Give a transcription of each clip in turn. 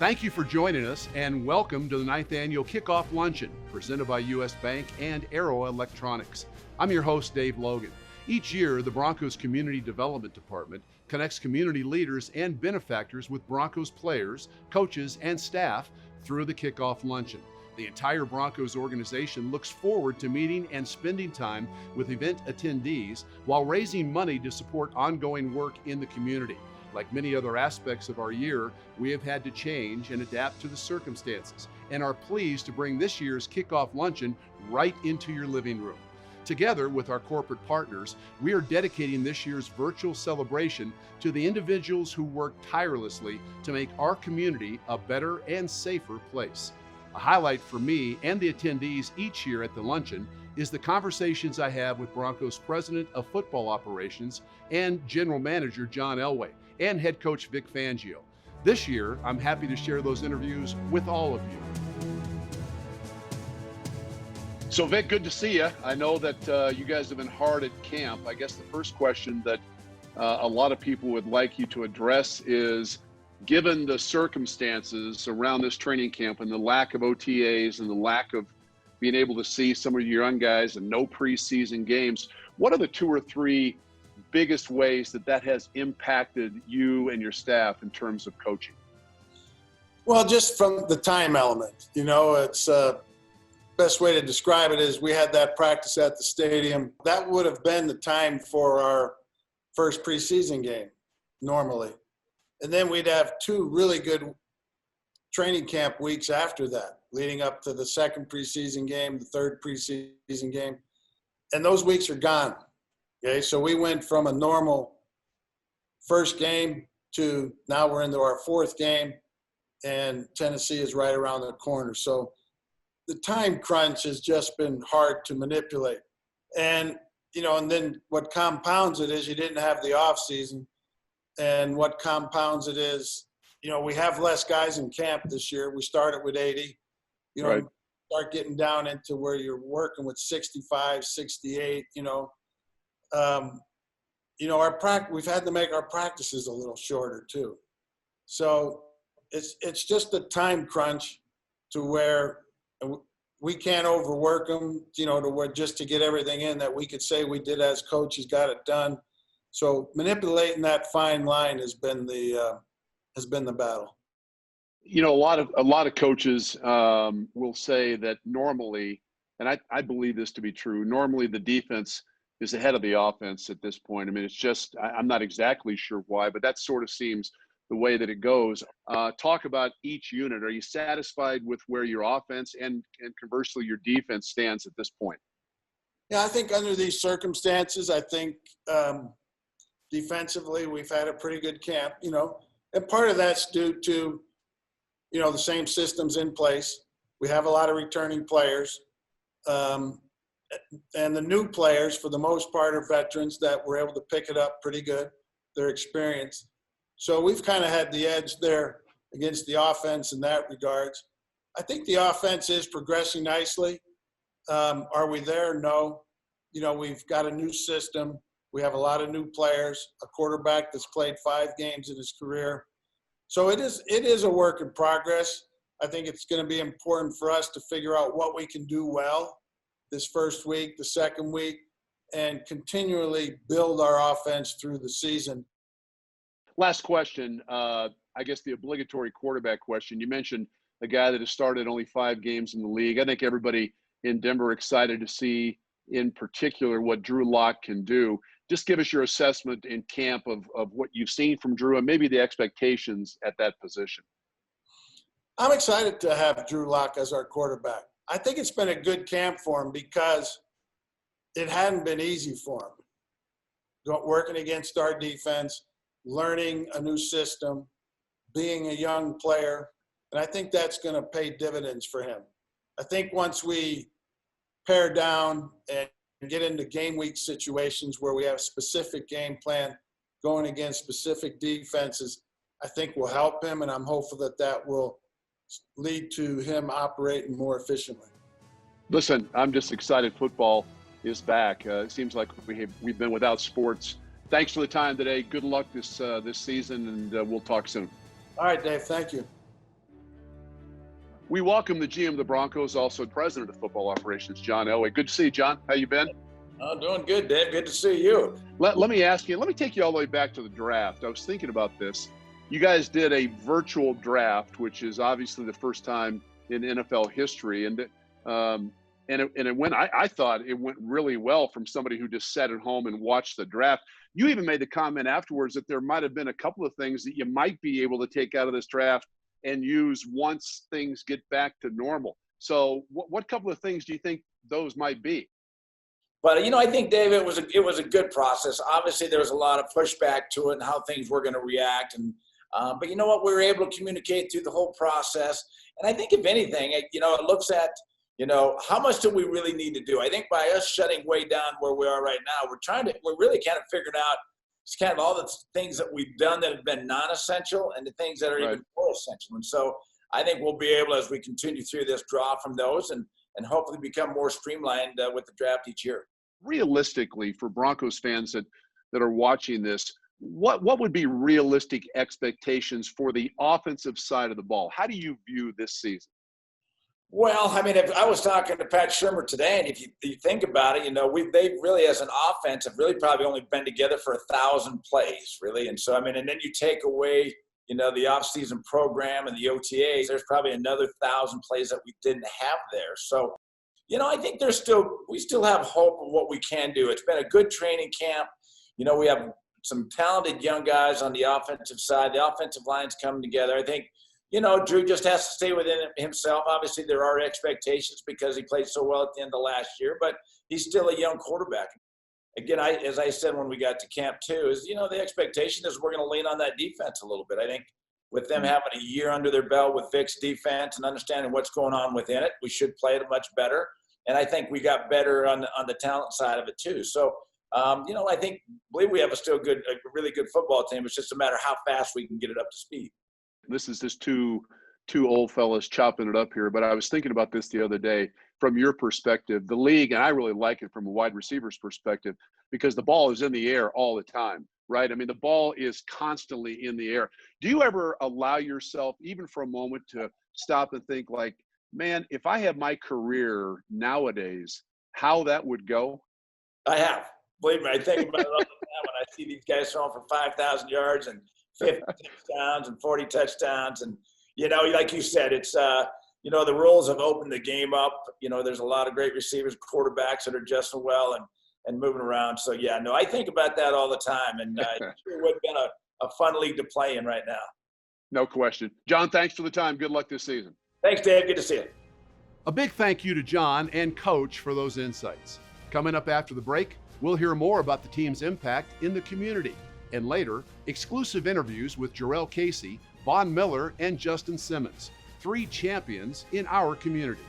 Thank you for joining us and welcome to the 9th Annual Kickoff Luncheon presented by U.S. Bank and Arrow Electronics. I'm your host, Dave Logan. Each year, the Broncos Community Development Department connects community leaders and benefactors with Broncos players, coaches, and staff through the Kickoff Luncheon. The entire Broncos organization looks forward to meeting and spending time with event attendees while raising money to support ongoing work in the community. Like many other aspects of our year, we have had to change and adapt to the circumstances and are pleased to bring this year's Kickoff Luncheon right into your living room. Together with our corporate partners, we are dedicating this year's virtual celebration to the individuals who work tirelessly to make our community a better and safer place. A highlight for me and the attendees each year at the luncheon is the conversations I have with Broncos President of Football Operations and General Manager John Elway and Head Coach Vic Fangio. This year, I'm happy to share those interviews with all of you. So Vic, good to see you. I know that you guys have been hard at camp. I guess the first question that a lot of people would like you to address is, given the circumstances around this training camp and the lack of OTAs and the lack of being able to see some of your young guys and no preseason games, what are the 2 or 3 biggest ways that has impacted you and your staff in terms of coaching? Well, just from the time element, it's best way to describe it is we had that practice at the stadium. That would have been the time for our first preseason game normally. And then we'd have 2 really good training camp weeks after that, leading up to the second preseason game, the third preseason game. And those weeks are gone. Okay, so we went from a normal first game to now we're into our 4th game, and Tennessee is right around the corner. So the time crunch has just been hard to manipulate. And, and then what compounds it is you didn't have the off season. And what compounds it is, we have less guys in camp this year. We started with 80. Right. Start getting down into where you're working with 65, 68, we've had to make our practices a little shorter too. So it's just a time crunch to where we can't overwork them, to where just to get everything in that we could say we did as coaches, got it done. So manipulating that fine line has been the battle. A lot of coaches will say that normally, and I believe this to be true, normally the defense is ahead of the offense at this point. I mean, it's just, I'm not exactly sure why, but that sort of seems the way that it goes. Talk about each unit. Are you satisfied with where your offense and conversely your defense stands at this point? Yeah, I think under these circumstances, I think defensively we've had a pretty good camp, and part of that's due to, the same systems in place. We have a lot of returning players. And the new players, for the most part, are veterans that were able to pick it up pretty good, their experience. So we've kind of had the edge there against the offense in that regards. I think the offense is progressing nicely. Are we there? No. We've got a new system. We have a lot of new players, a quarterback that's played 5 games in his career. So it is a work in progress. I think it's going to be important for us to figure out what we can do well this first week, the second week, and continually build our offense through the season. Last question, I guess the obligatory quarterback question. You mentioned a guy that has started only 5 games in the league. I think everybody in Denver excited to see in particular what Drew Lock can do. Just give us your assessment in camp of what you've seen from Drew and maybe the expectations at that position. I'm excited to have Drew Lock as our quarterback. I think it's been a good camp for him because it hadn't been easy for him. Working against our defense, learning a new system, being a young player, and I think that's going to pay dividends for him. I think once we pare down and get into game week situations where we have a specific game plan going against specific defenses, I think will help him, and I'm hopeful that will lead to him operating more efficiently. Listen, I'm just excited football is back. It seems like we've been without sports. Thanks for the time today. Good luck this season, and we'll talk soon. All right, Dave. Thank you. We welcome the GM of the Broncos, also president of football operations, John Elway. Good to see you, John. How you been? Oh, doing good, Dave. Good to see you. Let me ask you, let me take you all the way back to the draft. I was thinking about this. You guys did a virtual draft, which is obviously the first time in NFL history. And it went, I thought it went really well from somebody who just sat at home and watched the draft. You even made the comment afterwards that there might have been a couple of things that you might be able to take out of this draft and use once things get back to normal. So what couple of things do you think those might be? But, I think, Dave, it was a good process. Obviously, there was a lot of pushback to it and how things were going to react. And but you know what? We were able to communicate through the whole process. And I think, if anything, it looks at, how much do we really need to do? I think by us shutting way down where we are right now, we're really kind of figured out it's kind of all the things that we've done that have been non-essential and the things that are even more essential. And so I think we'll be able, as we continue through this, draw from those and hopefully become more streamlined with the draft each year. Realistically, for Broncos fans that are watching this, what would be realistic expectations for the offensive side of the ball? How do you view this season? Well, if I was talking to Pat Shurmur today, and if you think about it, they really, as an offense, have really probably only been together for 1,000 plays, really. And so, and then you take away, the off-season program and the OTAs, there's probably another 1,000 plays that we didn't have there. So, I think we still have hope of what we can do. It's been a good training camp. We have some talented young guys on the offensive side. The offensive line's coming together. I think, Drew just has to stay within himself. Obviously, there are expectations because he played so well at the end of last year, but he's still a young quarterback. Again, as I said when we got to camp too, is, the expectation is we're going to lean on that defense a little bit. I think with them having a year under their belt with Vic's defense and understanding what's going on within it, we should play it much better. And I think we got better on the talent side of it too. So, I believe we have a really good football team. It's just a matter of how fast we can get it up to speed. This is just two old fellas chopping it up here, but I was thinking about this the other day from your perspective, the league, and I really like it from a wide receiver's perspective because the ball is in the air all the time, right? The ball is constantly in the air. Do you ever allow yourself, even for a moment, to stop and think like, man, if I had my career nowadays, how that would go? I have. Believe me, I think about it all the time when I see these guys throwing for 5,000 yards and 50 touchdowns and 40 touchdowns. And, like you said, it's, the rules have opened the game up. There's a lot of great receivers, quarterbacks that are adjusting well and moving around. So, I think about that all the time. And it sure would have been a fun league to play in right now. No question. John, thanks for the time. Good luck this season. Thanks, Dave. Good to see you. A big thank you to John and Coach for those insights. Coming up after the break, we'll hear more about the team's impact in the community. And later, exclusive interviews with Jurrell Casey, Von Miller, and Justin Simmons, 3 champions in our community.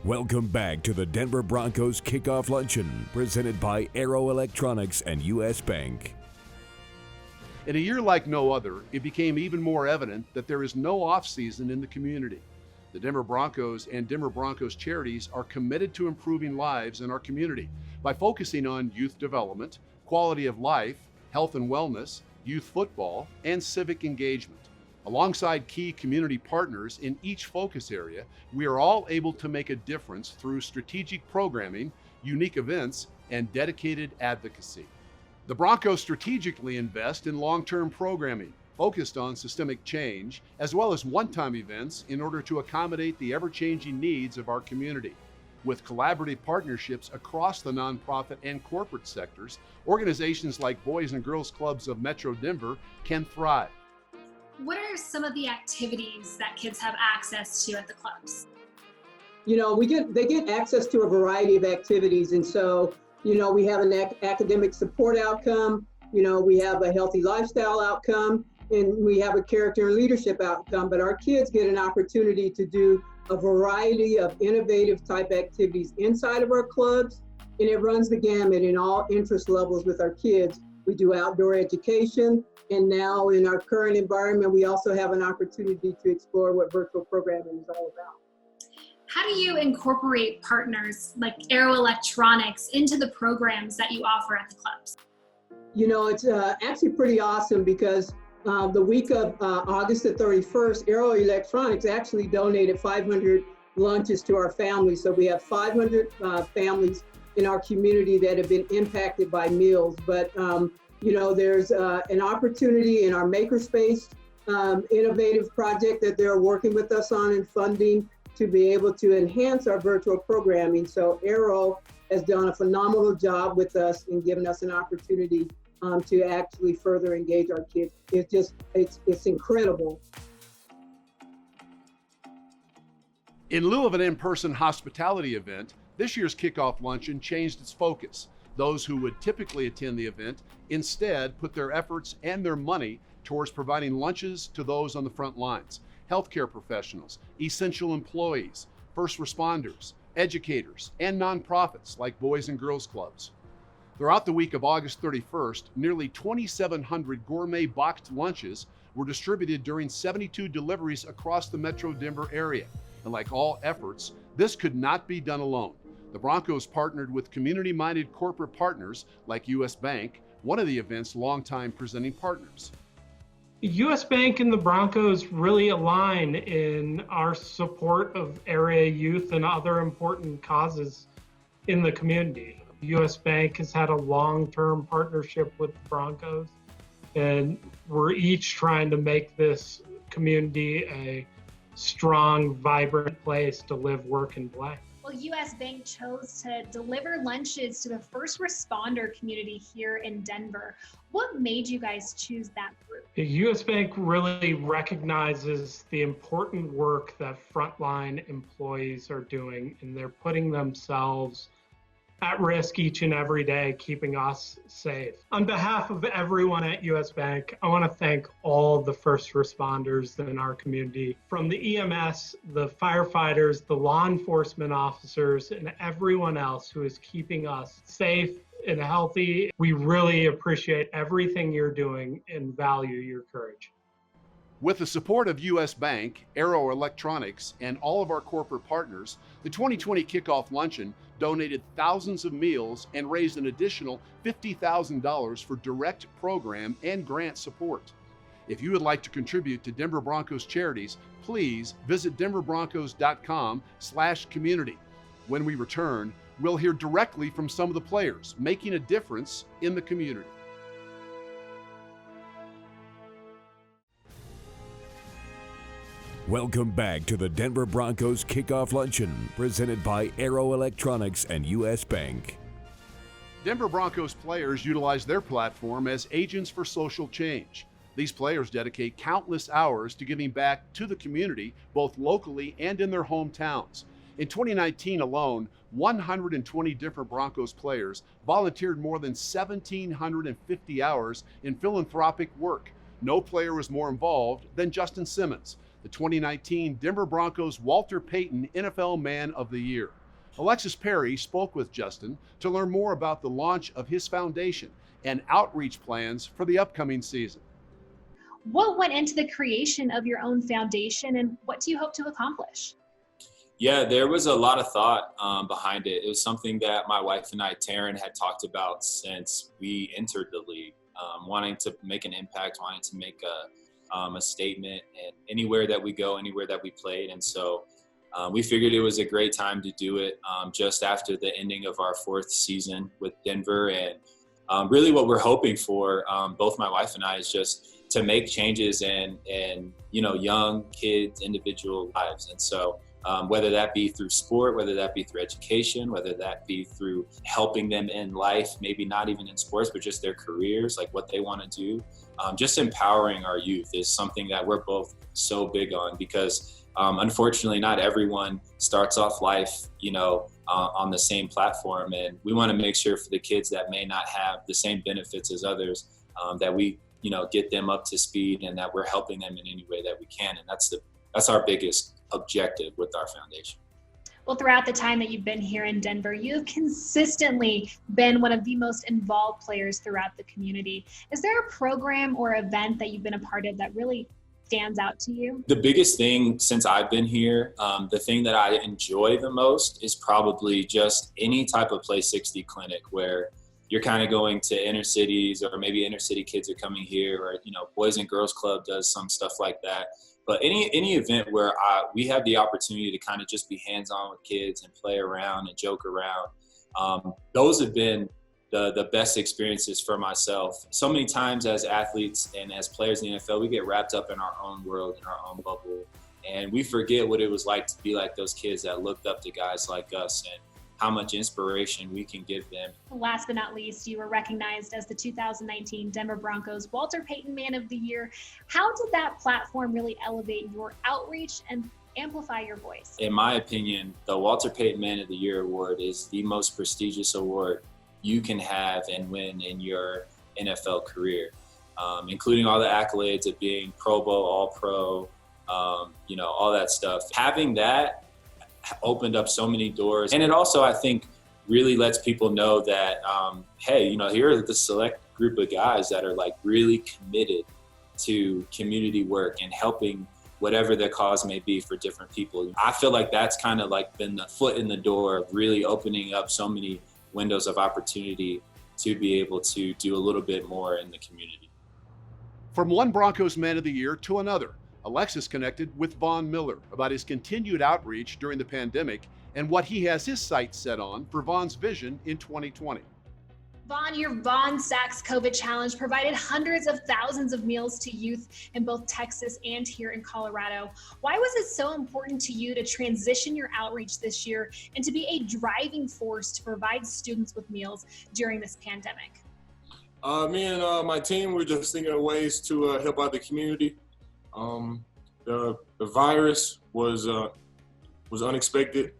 Welcome back to the Denver Broncos Kickoff Luncheon, presented by Arrow Electronics and U.S. Bank. In a year like no other, it became even more evident that there is no off-season in the community. The Denver Broncos and Denver Broncos charities are committed to improving lives in our community by focusing on youth development, quality of life, health and wellness, youth football, and civic engagement. Alongside key community partners in each focus area, we are all able to make a difference through strategic programming, unique events, and dedicated advocacy. The Broncos strategically invest in long-term programming focused on systemic change, as well as one-time events in order to accommodate the ever-changing needs of our community. With collaborative partnerships across the nonprofit and corporate sectors, organizations like Boys and Girls Clubs of Metro Denver can thrive. What are some of the activities that kids have access to at the clubs? They get access to a variety of activities, and so we have an academic support outcome, we have a healthy lifestyle outcome, and we have a character and leadership outcome, but our kids get an opportunity to do a variety of innovative type activities inside of our clubs, and it runs the gamut in all interest levels with our kids. We do outdoor education, and now in our current environment, we also have an opportunity to explore what virtual programming is all about. How do you incorporate partners like Arrow Electronics into the programs that you offer at the clubs? You know, it's actually pretty awesome because the week of August the 31st, Arrow Electronics actually donated 500 lunches to our families. So we have 500 families in our community that have been impacted by meals. But, you know, there's an opportunity in our Makerspace innovative project that they're working with us on and funding to be able to enhance our virtual programming. So Arrow has done a phenomenal job with us in giving us an opportunity to actually further engage our kids. It's incredible. In lieu of an in-person hospitality event, this year's Kickoff Luncheon changed its focus. Those who would typically attend the event instead put their efforts and their money towards providing lunches to those on the front lines: healthcare professionals, essential employees, first responders, educators, and nonprofits like Boys and Girls Clubs. Throughout the week of August 31st, nearly 2,700 gourmet boxed lunches were distributed during 72 deliveries across the Metro Denver area. And like all efforts, this could not be done alone. The Broncos partnered with community-minded corporate partners like U.S. Bank, one of the event's longtime presenting partners. U.S. Bank and the Broncos really align in our support of area youth and other important causes in the community. U.S. Bank has had a long-term partnership with the Broncos, and we're each trying to make this community a strong, vibrant place to live, work, and play. Well, U.S. Bank chose to deliver lunches to the first responder community here in Denver. What made you guys choose that group? The U.S. Bank really recognizes the important work that frontline employees are doing, and they're putting themselves at risk each and every day, keeping us safe. On behalf of everyone at U.S. Bank, I want to thank all the first responders in our community, from the EMS, the firefighters, the law enforcement officers, and everyone else who is keeping us safe and healthy. We really appreciate everything you're doing and value your courage. With the support of U.S. Bank, Arrow Electronics, and all of our corporate partners, the 2020 Kickoff Luncheon donated thousands of meals and raised an additional $50,000 for direct program and grant support. If you would like to contribute to Denver Broncos charities, please visit denverbroncos.com/community. When we return, we'll hear directly from some of the players making a difference in the community. Welcome back to the Denver Broncos Kickoff Luncheon, presented by Arrow Electronics and U.S. Bank. Denver Broncos players utilize their platform as agents for social change. These players dedicate countless hours to giving back to the community, both locally and in their hometowns. In 2019 alone, 120 different Broncos players volunteered more than 1,750 hours in philanthropic work. No player was more involved than Justin Simmons, the 2019 Denver Broncos Walter Payton NFL Man of the Year. Alexis Perry spoke with Justin to learn more about the launch of his foundation and outreach plans for the upcoming season. What went into the creation of your own foundation, and what do you hope to accomplish? Yeah, there was a lot of thought behind it. It was something that my wife and I, Taryn, had talked about since we entered the league, wanting to make an impact, wanting to make a statement, and anywhere that we go, anywhere that we played. And so we figured it was a great time to do it just after the ending of our fourth season with Denver. And really what we're hoping for, both my wife and I, is just to make changes in young kids' individual lives. And so whether that be through sport, whether that be through education, whether that be through helping them in life, maybe not even in sports, but just their careers, like what they want to do. Just empowering our youth is something that we're both so big on, because unfortunately not everyone starts off life, on the same platform. And we want to make sure for the kids that may not have the same benefits as others, that we, get them up to speed and that we're helping them in any way that we can. And that's our biggest objective with our foundation. Well, throughout the time that you've been here in Denver, you've consistently been one of the most involved players throughout the community. Is there a program or event that you've been a part of that really stands out to you? The biggest thing since I've been here, the thing that I enjoy the most is probably just any type of Play 60 clinic where you're kind of going to inner cities, or maybe inner city kids are coming here, or, Boys and Girls Club does some stuff like that. But any event where we have the opportunity to kind of just be hands-on with kids and play around and joke around, those have been the best experiences for myself. So many times as athletes and as players in the NFL, we get wrapped up in our own world, in our own bubble, and we forget what it was like to be like those kids that looked up to guys like us and how much inspiration we can give them. Last but not least, you were recognized as the 2019 Denver Broncos Walter Payton Man of the Year. How did that platform really elevate your outreach and amplify your voice? In my opinion, the Walter Payton Man of the Year award is the most prestigious award you can have and win in your NFL career, including all the accolades of being Pro Bowl, All-Pro, all that stuff. Having that opened up so many doors. And it also, I think, really lets people know that, hey, here are the select group of guys that are like really committed to community work and helping whatever their cause may be for different people. I feel like that's kind of like been the foot in the door of really opening up so many windows of opportunity to be able to do a little bit more in the community. From one Broncos Man of the Year to another, Alexis connected with Von Miller about his continued outreach during the pandemic and what he has his sights set on for Von's vision in 2020. Von, your Von Sachs COVID Challenge provided hundreds of thousands of meals to youth in both Texas and here in Colorado. Why was it so important to you to transition your outreach this year and to be a driving force to provide students with meals during this pandemic? Me and my team were just thinking of ways to help out the community. The virus was unexpected,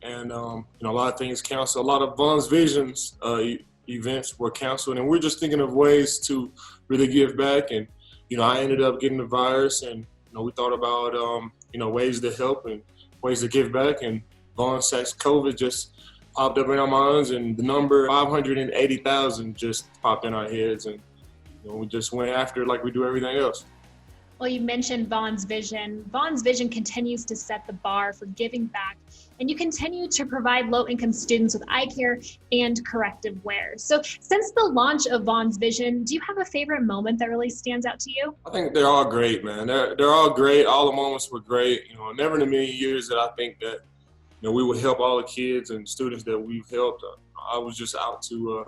and a lot of things canceled. A lot of Von's Visions events were canceled, and we're just thinking of ways to really give back. And I ended up getting the virus, and we thought about ways to help and ways to give back. And Von Sachs COVID just popped up in our minds, and the number 580,000 just popped in our heads, and we just went after it like we do everything else. Well, you mentioned Von's Vision. Von's Vision continues to set the bar for giving back, and you continue to provide low-income students with eye care and corrective wear. So since the launch of Von's Vision, do you have a favorite moment that really stands out to you? I think they're all great, man. They're all great. All the moments were great. Never in a million years that I think that we would help all the kids and students that we've helped. I was just out to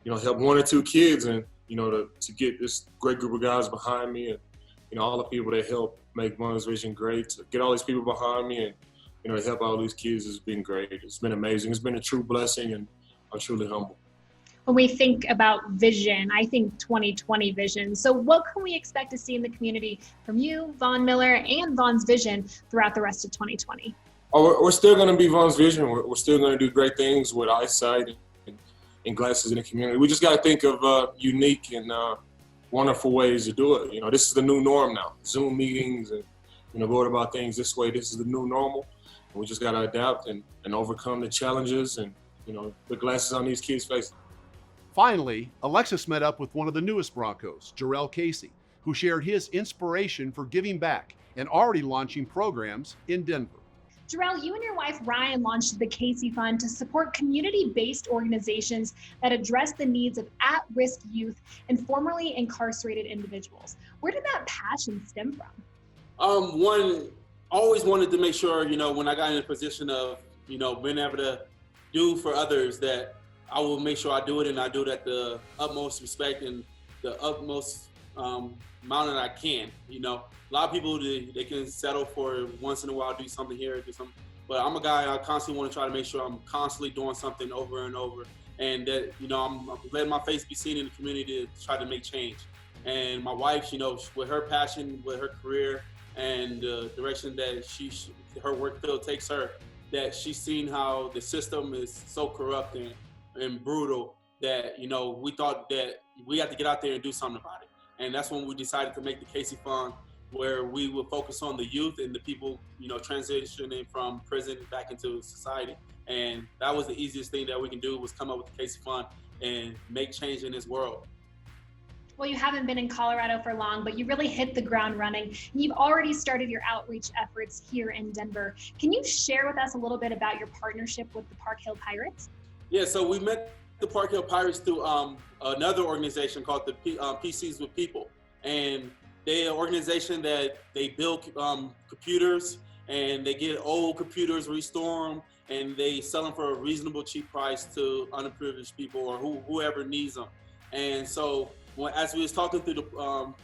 help one or two kids, and to get this great group of guys behind me, and all the people that help make Von's Vision great. To get all these people behind me and to help all these kids has been great. It's been amazing. It's been a true blessing, and I'm truly humble. When we think about vision, I think 2020 vision. So what can we expect to see in the community from you, Von Miller, and Von's Vision throughout the rest of 2020? We're still going to be Von's Vision. We're still going to do great things with eyesight and glasses in the community. We just got to think of unique and wonderful ways to do it. This is the new norm now. Zoom meetings and going about things this way. This is the new normal. And we just got to adapt and overcome the challenges and the glasses on these kids' faces. Finally, Alexis met up with one of the newest Broncos, Jurrell Casey, who shared his inspiration for giving back and already launching programs in Denver. Jurrell, you and your wife Ryan launched the Casey Fund to support community-based organizations that address the needs of at-risk youth and formerly incarcerated individuals. Where did that passion stem from? One, always wanted to make sure, when I got in a position of, being able to do for others, that I will make sure I do it, and I do it at the utmost respect and the utmost amount that I can. A lot of people, they can settle for once in a while, do something here, do something. But I'm a guy, I constantly want to try to make sure I'm constantly doing something over and over. And that, I'm letting my face be seen in the community to try to make change. And my wife, with her passion, with her career, and the direction that her work field takes her, that she's seen how the system is so corrupt and brutal that, we thought that we had to get out there and do something about it. And that's when we decided to make the Casey Fund, where we would focus on the youth and the people, transitioning from prison back into society. And that was the easiest thing that we can do, was come up with the Casey Fund and make change in this world. Well, you haven't been in Colorado for long, but you really hit the ground running. And you've already started your outreach efforts here in Denver. Can you share with us a little bit about your partnership with the Park Hill Pirates? Yeah, so we met the Park Hill Pirates through another organization called the PCs with People. And they're an organization that they build computers, and they get old computers, restore them, and they sell them for a reasonable, cheap price to underprivileged people or whoever needs them. And so as we was talking through the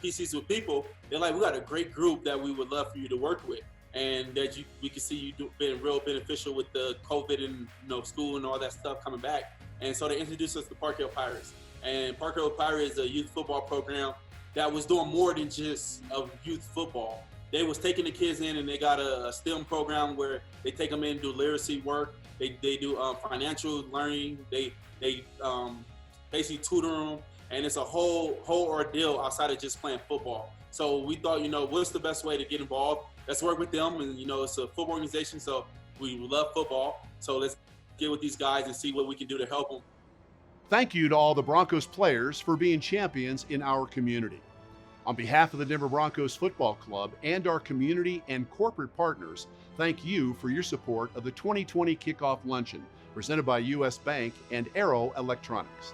PCs with People, they're like, we got a great group that we would love for you to work with, and that we can see you being real beneficial with the COVID and school and all that stuff coming back. And so they introduced us to Park Hill Pirates. And Park Hill Pirates is a youth football program that was doing more than just a youth football. They was taking the kids in, and they got a STEM program where they take them in, do literacy work. They do financial learning. They basically tutor them. And it's a whole ordeal outside of just playing football. So we thought, what's the best way to get involved? Let's work with them. And, it's a football organization, so we love football. So let's get with these guys and see what we can do to help them. Thank you to all the Broncos players for being champions in our community. On behalf of the Denver Broncos Football Club and our community and corporate partners, thank you for your support of the 2020 Kickoff Luncheon, presented by U.S. Bank and Arrow Electronics.